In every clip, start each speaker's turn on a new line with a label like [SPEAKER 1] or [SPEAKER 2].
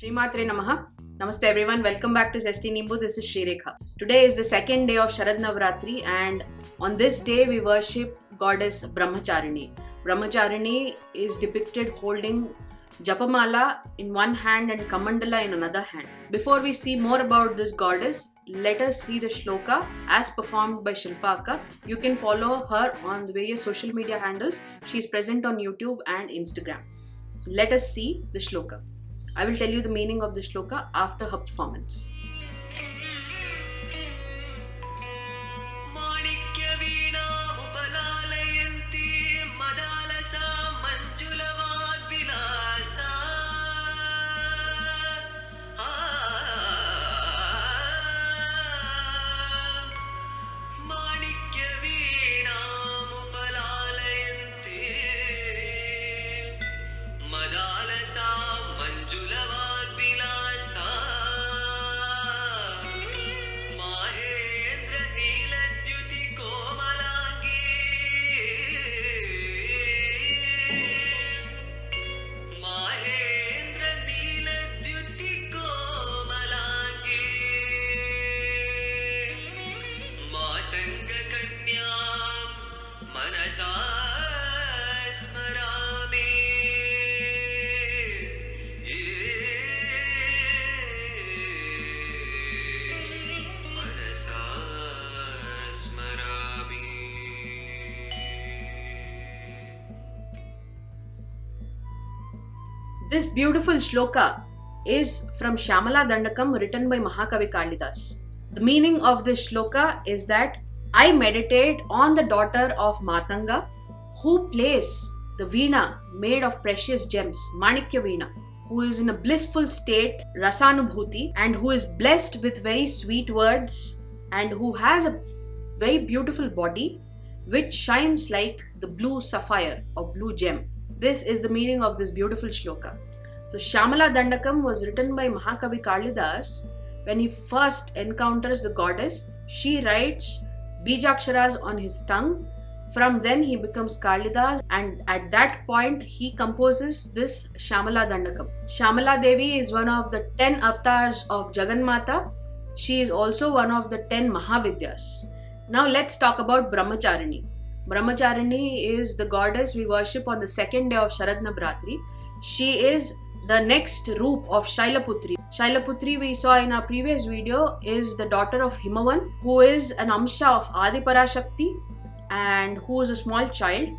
[SPEAKER 1] Srimatre Namaha. Namaste everyone. Welcome back to Zesty Nimbu. This is Shrirekha. Today is the second day of Sharad Navratri, and on this day we worship goddess Brahmacharini. Brahmacharini is depicted holding Japamala in one hand and Kamandala in another hand. Before we see more about this goddess, let us see the shloka as performed by Shilpa Akka. You can follow her on the various social media handles. She is present on YouTube and Instagram. Let us see the shloka. I will tell you the meaning of the shloka after her performance. This beautiful shloka is from Shyamala Dandakam written by Mahakavi Kalidas. The meaning of this shloka is that I meditate on the daughter of Matanga who plays the veena made of precious gems, Manikya Veena, who is in a blissful state, Rasanubhuti, and who is blessed with very sweet words and who has a very beautiful body which shines like the blue sapphire or blue gem. This is the meaning of this beautiful shloka. So Shyamala Dandakam was written by Mahakavi Kalidas. When he first encounters the goddess, she writes Bijaksharas on his tongue. From then he becomes Kalidas, and at that point he composes this Shyamala Dandakam. Shyamala Devi is one of the 10 avatars of Jagannatha. She is also one of the 10 Mahavidyas. Now let's talk about Brahmacharini. Brahmacharini is the goddess we worship on the second day of Sharad Navratri. She is the next roop of Shailaputri. Shailaputri, we saw in our previous video, is the daughter of Himavan, who is an Amsha of Adiparashakti and who is a small child.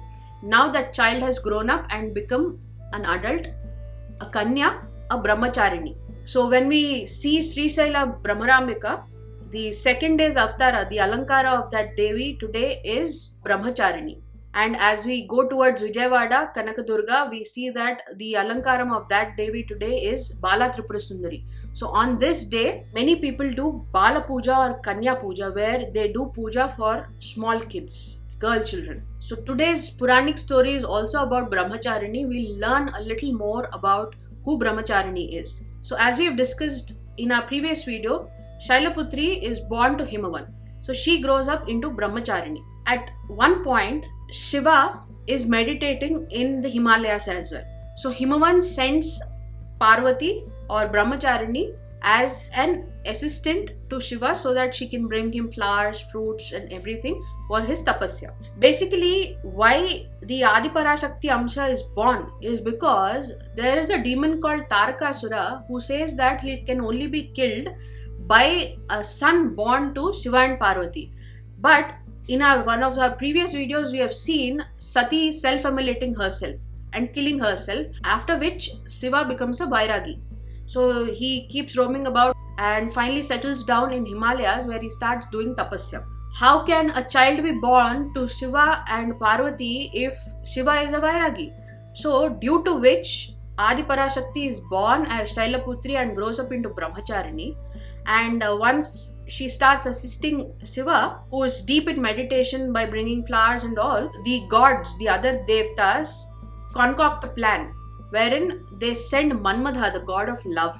[SPEAKER 1] Now that child has grown up and become an adult, a Kanya, a Brahmacharini. So when we see Sri Saila Brahmarambika, the second day's Avatara, the Alankara of that Devi today is Brahmacharini. And as we go towards Vijayawada, Kanakadurga, we see that the Alankaram of that Devi today is Bala Tripura Sundari. So on this day, many people do Bala Puja or Kanya Puja, where they do puja for small kids, girl children. So today's Puranic story is also about Brahmacharini. We'll learn a little more about who Brahmacharini is. So as we have discussed in our previous video, Shailaputri is born to Himavan. So she grows up into Brahmacharini. At one point, Shiva is meditating in the Himalayas as well. So Himavan sends Parvati or Brahmacharini as an assistant to Shiva so that she can bring him flowers, fruits and everything for his tapasya. Basically, why the Adiparashakti Amsha is born is because there is a demon called Tarakasura who says that he can only be killed by a son born to Shiva and Parvati. But in one of our previous videos, we have seen Sati self-immolating herself and killing herself, after which Shiva becomes a Vairagi. So he keeps roaming about and finally settles down in Himalayas where he starts doing tapasya. How can a child be born to Shiva and Parvati if Shiva is a Vairagi? So due to which Adiparashakti is born as Shailaputri and grows up into Brahmacharini. And once she starts assisting Shiva, who is deep in meditation by bringing flowers and all, the gods, the other devtas, concoct a plan wherein they send Manmadha, the god of love,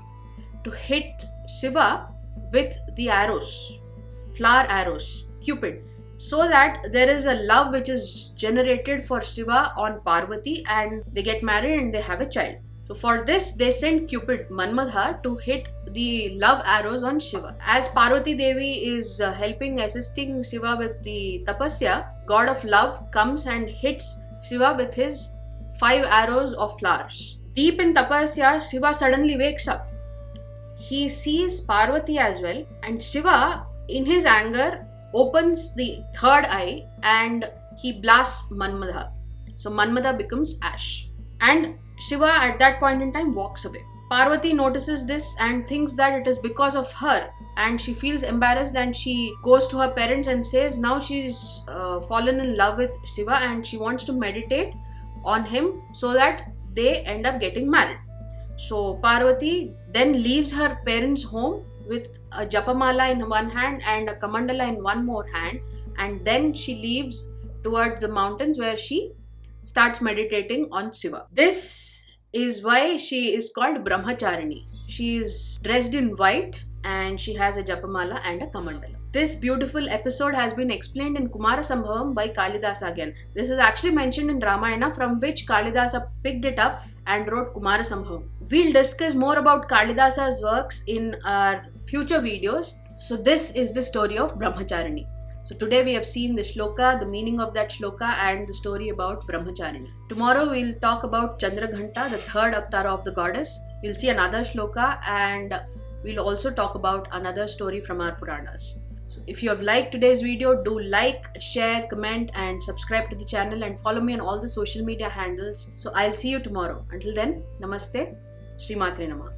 [SPEAKER 1] to hit Shiva with the arrows, flower arrows, Cupid, so that there is a love which is generated for Shiva on Parvati and they get married and they have a child. So for this, they sent Cupid, Manmadha, to hit the love arrows on Shiva. As Parvati Devi is assisting Shiva with the tapasya, God of love comes and hits Shiva with his 5 arrows of flowers. Deep in tapasya, Shiva suddenly wakes up. He sees Parvati as well, and Shiva, in his anger, opens the third eye and he blasts Manmadha. So Manmadha becomes ash. And Shiva at that point in time walks away. Parvati notices this and thinks that it is because of her, and she feels embarrassed and she goes to her parents and says now she's fallen in love with Shiva and she wants to meditate on him so that they end up getting married. So Parvati then leaves her parents' home with a japamala in one hand and a kamandala in one more hand, and then she leaves towards the mountains where she starts meditating on Shiva. This is why she is called Brahmacharini. She is dressed in white and she has a japamala and a kamandala. This beautiful episode has been explained in Kumara Sambhavam by Kalidasa again. This is actually mentioned in Ramayana, from which Kalidasa picked it up and wrote Kumara Sambhavam. We'll discuss more about Kalidasa's works in our future videos. So this is the story of Brahmacharini. So today we have seen the shloka, the meaning of that shloka, and the story about Brahmacharini. Tomorrow we'll talk about Chandraghanta, the third avatar of the goddess. We'll see another shloka and we'll also talk about another story from our Puranas. So if you have liked today's video, do like, share, comment and subscribe to the channel and follow me on all the social media handles. So I'll see you tomorrow. Until then, Namaste, Shri Matre Namah.